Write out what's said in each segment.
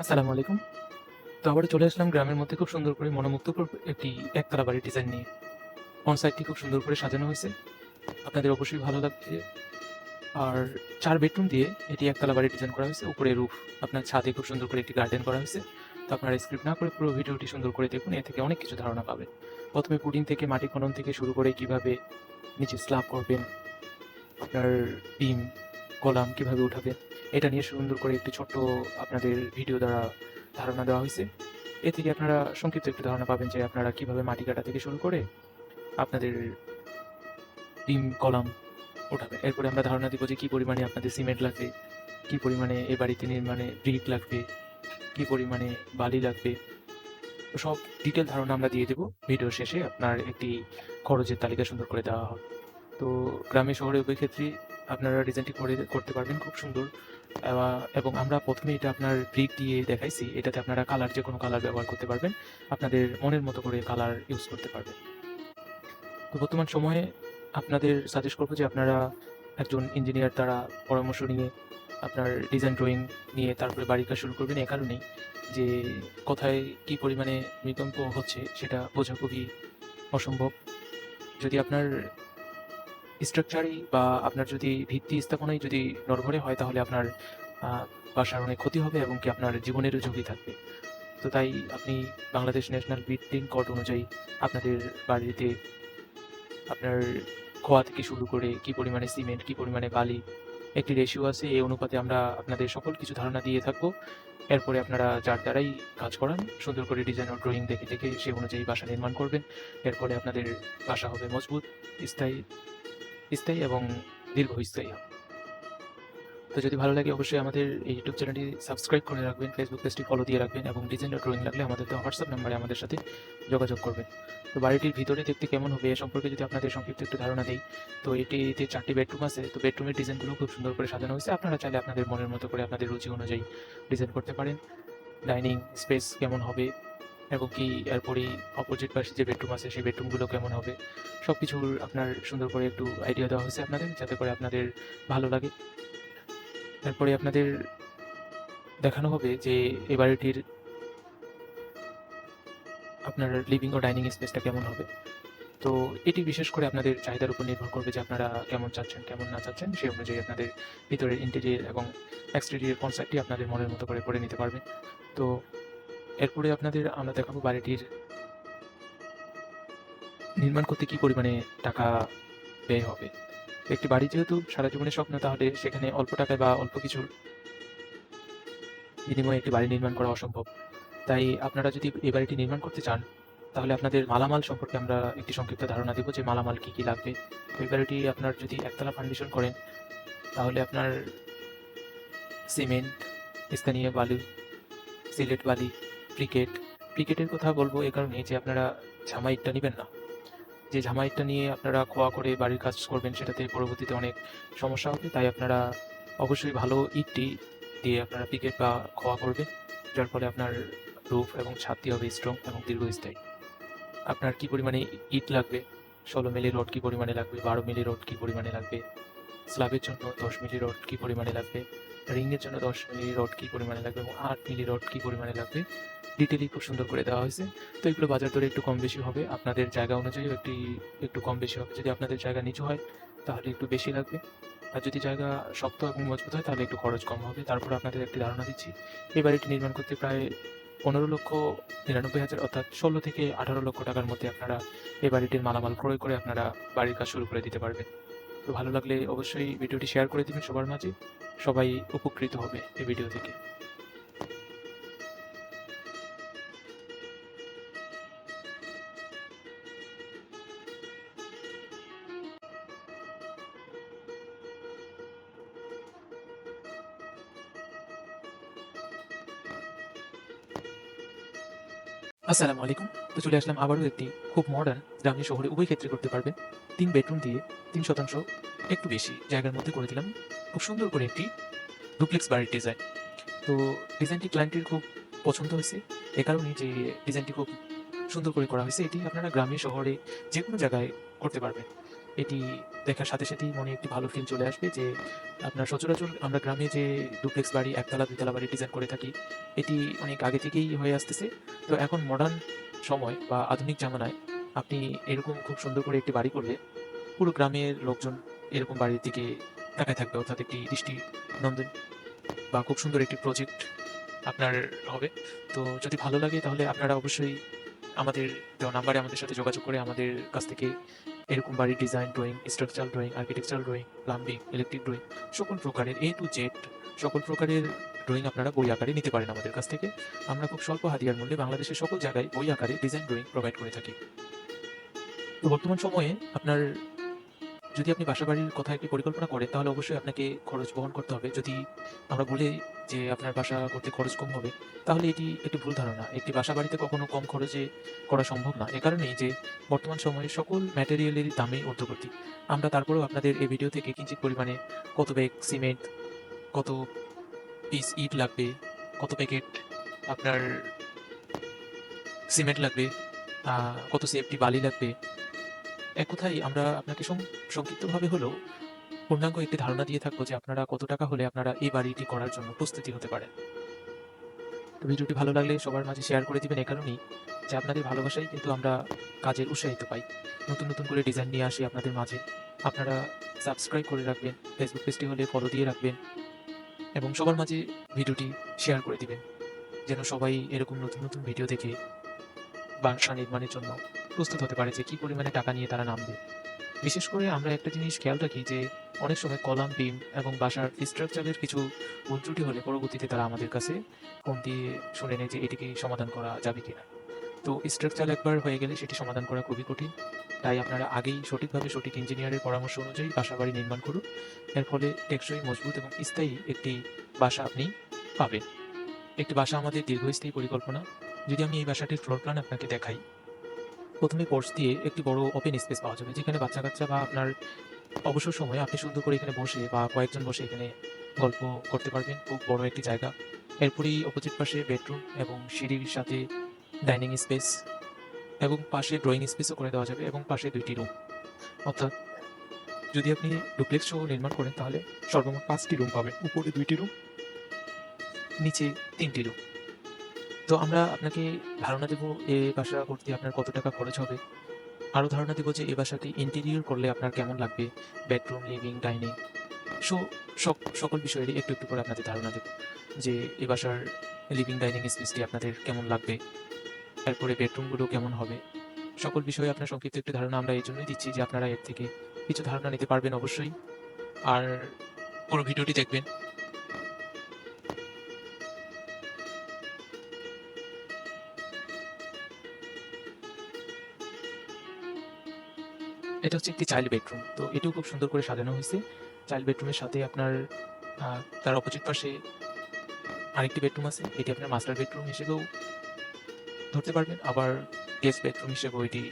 আসসালামু আলাইকুম। তো আবারও চলে আসলাম গ্রামের মধ্যে খুব সুন্দর করে মনোমুগ্ধকর একটি একতলা বাড়ির ডিজাইন নিয়ে। অন সাইডটি খুব সুন্দর করে সাজানো হয়েছে। আপনাদের অবশ্যই ভালো লাগবে। আর ৪ বেডরুম দিয়ে এটি একতলা বাড়ির ডিজাইন করা হয়েছে। উপরে রুফ, আপনার ছাদে খুব সুন্দর করে একটি গার্ডেন করা হয়েছে। তো আপনারা স্কিপ না করে পুরো ভিডিওটি সুন্দর করে দেখুন। এ থেকে অনেক কিছু ধারণা পাবেন। ১ম এ পুডিং থেকে মাটি খনন থেকে শুরু করে কিভাবে নিচে স্ল্যাব করবেন, আপনার বিম, কলাম কিভাবে উঠাবেন, এটা নিয়ে সুন্দর করে একটি ছোট্ট আপনাদের ভিডিও দ্বারা ধারণা দেওয়া হয়েছে। এ থেকে আপনারা সংক্ষিপ্ত একটু ধারণা পাবেন যে আপনারা কিভাবে মাটি কাটা থেকে শুরু করে আপনাদের বিম, কলাম উঠাবেন। এরপরে আমরা ধারণা দিব যে কি পরিমাণে আপনাদের সিমেন্ট লাগবে, কি পরিমাণে এ বাড়িতে নির্মাণে ব্রিক লাগবে, কি পরিমাণে বালি লাগবে। তো সব ডিটেইল ধারণা আমরা দিয়ে দেব। ভিডিওর শেষে আপনার একটি খরচের তালিকা সুন্দর করে দেওয়া হবে। তো গ্রামে শহরে উভয় ক্ষেত্রেই আপনারা ডিজাইনটি করতে পারবেন খুব সুন্দর। এবং আমরা ১ম এ এটা আপনার ব্রিক দিয়ে দেখাইছি। এটাতে আপনারা কালার যেকোনো কালার ব্যবহার করতে পারবেন। আপনাদের মনের মতো করে কালার ইউজ করতে পারবেন। তো বর্তমান সময়ে আপনাদের সাজেস্ট করব যে আপনারা একজন ইঞ্জিনিয়ার দ্বারা পরামর্শ নিয়ে আপনার ডিজাইন ড্রয়িং নিয়ে তারপরে বাড়ির কাজ শুরু করবেন। এ কারণেই যে কোথায় কি পরিমাণে ভূমিকম্প হচ্ছে সেটা বোঝা খুবই অসম্ভব। যদি আপনার স্ট্রাকচারই বা আপনার যদি ভিত্তি স্থাপনাই যদি নড়বড়ে হয় তাহলে আপনার আ বাসার অনেক ক্ষতি হবে এবং কি আপনার জীবনেরও ঝুঁকি থাকবে। তো তাই আপনি বাংলাদেশ ন্যাশনাল বিল্ডিং কোড অনুযায়ী আপনাদের বাড়িতে আপনার খোয়া থেকে শুরু করে কি পরিমাণে সিমেন্ট, কি পরিমাণে বালি একটি রেশিও আছে। এই অনুপাতে আমরা আপনাদের সকল কিছু ধারণা দিয়ে থাকবো। এরপরে আপনারা যার দ্বারাই কাজ করান সুন্দর করে ডিজাইন ও ড্রয়িং দেখে সে অনুযায়ী বাসা নির্মাণ করবেন। এর ফলে আপনাদের বাসা হবে মজবুত, স্থায়ী স্থায়ী এবং দীর্ঘস্থায়ী হবে। তো যদি ভালো লাগে অবশ্যই আমাদের এই ইউটিউব চ্যানেলটি সাবস্ক্রাইব করে রাখবেন, ফেসবুক পেজটি ফলো দিয়ে রাখবেন এবং ডিজাইন ও ড্রয়িং লাগলে আমাদের দেওয়া হোয়াটসঅ্যাপ নাম্বারে আমাদের সাথে যোগাযোগ করবেন। তো বাড়িটির ভিতরে দেখতে কেমন হবে এ সম্পর্কে যদি আপনাদের সংক্ষিপ্ত একটু ধারণা দেই, তো এটিতে ৪ টি বেডরুম আছে। তো বেডরুমের ডিজাইনগুলো খুব সুন্দর করে সাজানো হয়েছে। আপনারা চাইলে আপনাদের মনের মতো করে আপনাদের রুচি অনুযায়ী ডিজাইন করতে পারেন। ডাইনিং স্পেস কেমন হবে এবং কি এরপরেই অপোজিট পাশে যে বেডরুম আছে সেই বেডরুমগুলো কেমন হবে, সবকিছুর আপনার সুন্দর করে একটু আইডিয়া দেওয়া হয়েছে আপনাদের, যাতে করে আপনাদের ভালো লাগে। এরপরে আপনাদের দেখানো হবে যে এই বাড়িটির আপনার লিভিং ও ডাইনিং স্পেসটা কেমন হবে। তো এটি বিশেষ করে আপনাদের চাহিদার উপর নির্ভর করবে যে আপনারা কেমন চাচ্ছেন, কেমন না চাচ্ছেন সেই অনুযায়ী আপনাদের ভিতরের ইন্টেরিয়র এবং এক্সটেরিয়র কনসেপ্টটি আপনাদের মনের মতো করে নিতে পারবেন। তো এরপরে আপনাদের আমরা দেখাবো বাড়িটির নির্মাণ করতে কি পরিমাণে টাকা ব্যয় হবে। একটি বাড়ি যেহেতু সারা জীবনের স্বপ্ন, তাহলে সেখানে অল্প টাকায় বা অল্প কিছুর বিনিময়ে একটি বাড়ি নির্মাণ করা অসম্ভব। তাই আপনারা যদি এই বাড়িটি নির্মাণ করতে চান, তাহলে আপনাদের মালামাল সম্পর্কে আমরা একটি সংক্ষিপ্ত ধারণা দেব যে মালামাল কী, কী লাগবে। তো এই বাড়িটি আপনার যদি একতলা ফাউন্ডেশন করেন, তাহলে আপনার সিমেন্ট, স্থানীয় বালু, সিলেট বালি, ব্রিকেট। ব্রিকেটের কথা বলব এ কারণেই যে আপনারা ঝামা ইটটা নিবেন না। যে ঝামা ইটটা নিয়ে আপনারা খোয়া করে বাড়ির কাজ করবেন সেটাতে পরবর্তীতে অনেক সমস্যা হবে। তাই আপনারা অবশ্যই ভালো ইটটি দিয়ে আপনারা ব্রিকেট বা খোয়া করবেন। যার ফলে আপনার রুফ এবং ছাদটি হবে স্ট্রং এবং দীর্ঘস্থায়ী। আপনার কি পরিমাণে ইট লাগবে, ১৬ মিলি রড কি পরিমাণে লাগবে, ১২ মিলি রড কি পরিমাণে লাগবে, স্ল্যাবের জন্য ১০ মিলি রড কি পরিমাণে লাগবে, রিংয়ের জন্য ১০ মিলি রড কি পরিমাণে লাগবে এবং ৮ মিলি রড কি পরিমাণে লাগবে, ডিটেইলি খুব সুন্দর করে দেওয়া হয়েছে। তো এগুলো বাজার দরে একটু কম বেশি হবে। আপনাদের জায়গা অনুযায়ীও একটু কম বেশি হবে। যদি আপনাদের জায়গা নিচু হয় তাহলে একটু বেশি লাগবে। আর যদি জায়গা শক্ত এবং মজবুত হয় তাহলে একটু খরচ কম হবে। তারপরে আপনাদের একটি ধারণা দিচ্ছি। এই বাড়িটি নির্মাণ করতে প্রায় ১৫,৯৯,০০০ অর্থাৎ ১৬ থেকে ১৮ লক্ষ টাকার মধ্যে আপনারা এই বাড়িটির মালামাল ক্রয় করে আপনারা বাড়ির কাজ শুরু করে দিতে পারবেন। তো ভালো লাগলে অবশ্যই ভিডিওটি শেয়ার করে দিবেন সবার মাঝে। সবাই উপকৃত হবে এই ভিডিও থেকে। আসসালামু আলাইকুম। তো চলে আসলাম আবারও একটি খুব মডার্ন গ্রামীণ শহরে উভয় ক্ষেত্রে করতে পারবেন। ৩ বেডরুম দিয়ে ৩% একটু বেশি জায়গার মধ্যে করে দিলাম। খুব সুন্দর করে একটি ডুপ্লেক্স বাড়ির ডিজাইন। তো ডিজাইনটি ক্লায়েন্টের খুব পছন্দ হয়েছে। এ কারণেই যে ডিজাইনটি খুব সুন্দর করে করা হয়েছে। এটি আপনারা গ্রামে শহরে যেকোনো জায়গায় করতে পারবেন। এটি দেখার সাথে সাথেই মনে একটি ভালো ফিল চলে আসবে যে আপনার সচরাচর আমরা গ্রামে যে ডুপ্লেক্স বাড়ি, একতলা, দুইতলা বাড়ি ডিজাইন করে থাকি, এটি অনেক আগে থেকেই হয়ে আসতেছে। তো এখন মডার্ন সময় বা আধুনিক জামানায় আপনি এরকম খুব সুন্দর করে একটি বাড়ি করলে পুরো গ্রামের লোকজন এরকম বাড়ির দিকে তাকায় থাকবে, অর্থাৎ একটি দৃষ্টিনন্দন বা খুব সুন্দর একটি প্রজেক্ট আপনার হবে। তো যদি ভালো লাগে তাহলে আপনারা অবশ্যই আমাদের দেওয়া নাম্বারে আমাদের সাথে যোগাযোগ করে আমাদের কাছ থেকে এরকম বাড়ির design drawing, structural drawing, architectural drawing, plumbing, electric drawing, সকল প্রকারের A to Z সকল প্রকারের ড্রয়িং আপনারা বই আকারে নিতে পারেন আমাদের কাছ থেকে। আমরা খুব স্বল্প হাতিয়ার মূল্যে বাংলাদেশের সকল জায়গায় বই আকারে ডিজাইন ড্রয়িং প্রোভাইড করে থাকি। তো বর্তমান সময়ে আপনার যদি আপনি বাসাবাড়ির কথা একটি পরিকল্পনা করেন তাহলে অবশ্যই আপনাকে খরচ বহন করতে হবে। যদি আমরা বলি যে আপনার বাসা করতে খরচ কম হবে, তাহলে এটি একটি ভুল ধারণা। একটি বাসাবাড়িতে কখনো কম খরচে করা সম্ভব না। এ কারণেই যে বর্তমান সময়ে সকল ম্যাটেরিয়ালেরই দামই ঊর্ধ্বগতি। আমরা তারপরেও আপনাদের এই ভিডিও থেকে কিঞ্চিৎ পরিমাণে কত ব্যাগ সিমেন্ট, কত পিস ইট লাগবে, কত প্যাকেট আপনার সিমেন্ট লাগবে, কত সেফটি বালি লাগবে। এক কথায় আমরা আপনাকে সংক্ষিপ্তভাবে হলেও পূর্ণাঙ্গ একটি ধারণা দিয়ে থাকবো যে আপনারা কত টাকা হলে আপনারা এই বাড়িটি করার জন্য প্রস্তুতি হতে পারেন। তো ভিডিওটি ভালো লাগলে সবার মাঝে শেয়ার করে দিবেন, এ কারণেই যে আপনাদের ভালোবাসাই কিন্তু আমরা কাজের উৎসাহিত পাই। নতুন নতুন করে ডিজাইন নিয়ে আসি আপনাদের মাঝে। আপনারা সাবস্ক্রাইব করে রাখবেন, ফেসবুক পেজটি হলে ফলো দিয়ে রাখবেন এবং সবার মাঝে ভিডিওটি শেয়ার করে দিবেন, যেন সবাই এরকম নতুন নতুন ভিডিও দেখে বাসা নির্মাণের জন্য প্রস্তুত হতে পারে যে কী পরিমাণে টাকা নিয়ে তারা নামবে। বিশেষ করে আমরা একটা জিনিস খেয়াল রাখি যে অনেক সময় কলাম, বিম এবং বাসার স্ট্রাকচারের কিছু ভুল ত্রুটি হলে পরবর্তীতে তারা আমাদের কাছে ফোন দিয়ে শুনে নেয় যে এটিকে সমাধান করা যাবে কিনা। তো স্ট্রাকচার একবার হয়ে গেলে সেটি সমাধান করা খুবই কঠিন। তাই আপনারা আগেই সঠিকভাবে সঠিক ইঞ্জিনিয়ারের পরামর্শ অনুযায়ী বাসাবাড়ি নির্মাণ করুন। এর ফলে টেকসই, মজবুত এবং স্থায়ী একটি বাসা আপনি পাবেন। একটি বাসা আমাদের দীর্ঘস্থায়ী পরিকল্পনা। যদি আমি এই বাসাটির ফ্লোর প্ল্যান আপনাকে দেখাই, প্রথমে পোর্চ দিয়ে একটি বড় ওপেন স্পেস পাওয়া যাবে, যেখানে বাচ্চা-কাচ্চা বা আপনার অবসর সময়ে আপনি সুন্দর করে এখানে বসে বা কয়েকজন বসে এখানে গল্প করতে পারবেন। খুব বড় একটি জায়গা। এরপরেই অপোজিট পাশে বেডরুম এবং সিঁড়ির সাথে ডাইনিং স্পেস এবং পাশে ড্রয়িং স্পেসও করে দেওয়া যাবে এবং পাশে ২ টি রুম। অর্থাৎ যদি আপনি ডুপ্লেক্স সহ নির্মাণ করেন তাহলে সর্বমোট ৫ টি রুম পাবেন। উপরে ২ টি রুম, নিচে ৩ টি রুম। তো আমরা আপনাকে ধারণা দেব এ বাসা করতে আপনার কত টাকা খরচ হবে। আরও ধারণা দেব যে এ বাসাটি ইন্টেরিয়র করলে আপনার কেমন লাগবে। বেডরুম, লিভিং, ডাইনিং সো সকল বিষয়েরই একটু একটু করে আপনাদের ধারণা দেব যে এ বাসার লিভিং ডাইনিং স্পেসটি আপনাদের কেমন লাগবে, এরপরে বেডরুমগুলো কেমন হবে। সকল বিষয়ে আপনার সংক্ষিপ্ত একটু ধারণা আমরা এই জন্যই দিচ্ছি যে আপনারা এর থেকে কিছু ধারণা নিতে পারবেন অবশ্যই। আর পুরো ভিডিওটি দেখবেন। এটা হচ্ছে একটি চাইল্ড বেডরুম। তো এটিও খুব সুন্দর করে সাজানো হয়েছে। চাইল্ড বেডরুমের সাথে আপনার তার অপোজিট পাশে আরেকটি বেডরুম আছে। এটি আপনার মাস্টার বেডরুম হিসেবেও ধরতে পারবেন। আবার গেস্ট বেডরুম হিসেবেও এটি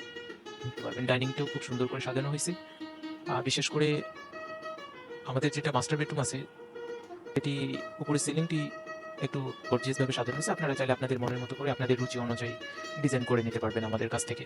ধরতে পারবেন। ডাইনিংটাও খুব সুন্দর করে সাজানো হয়েছে। বিশেষ করে আমাদের যেটা মাস্টার বেডরুম আছে, এটি উপরের সিলিংটি একটু গর্জিয়াস ভাবে সাজানো হয়েছে। আপনারা চাইলে আপনাদের মনের মতো করে আপনাদের রুচি অনুযায়ী ডিজাইন করে নিতে পারবেন আমাদের কাছ থেকে।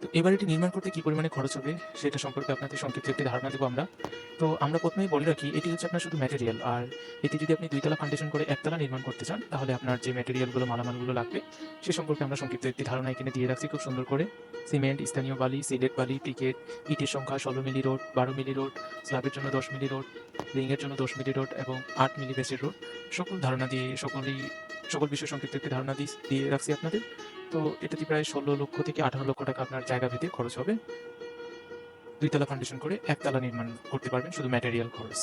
তো এই বাড়িটি নির্মাণ করতে কি পরিমাণে খরচ হবে সেটা সম্পর্কে আপনাদের সংক্ষিপ্ত একটি ধারণা দেবো আমরা। তো আমরা ১ম এই বলে রাখি এটি হচ্ছে আপনার শুধু ম্যাটেরিয়াল। আর এটি যদি আপনি ২ তলা ফাউন্ডেশন করে ১ তলা নির্মাণ করতে চান তাহলে আপনার যে ম্যাটেরিয়ালগুলো মালামালগুলো লাগবে সে সম্পর্কে আমরা সংক্ষিপ্ত একটি ধারণা এখানে দিয়ে রাখছি খুব সুন্দর করে। সিমেন্ট, স্থানীয় বালি, সিলেট বালি, পিকেট, ইটের সংখ্যা ১৬ মিলি রড, ১২ মিলি রড, স্ল্যাবের জন্য ১০ মিলি রড, রিংয়ের জন্য ১০ মিলি রড এবং ৮ মিলি বেসের রড। সকল ধারণা দিয়ে সকল বিষয়ে সংক্ষিপ্ত একটি ধারণা দিয়ে রাখছি আপনাদের। তো এটাতে প্রায় ১৬ লক্ষ থেকে ১৮ লক্ষ টাকা আপনার জায়গা ভেদে খরচ হবে। ২ তলা ফাউন্ডেশন করে ১ তলা নির্মাণ করতে পারবেন শুধু ম্যাটেরিয়াল খরচ।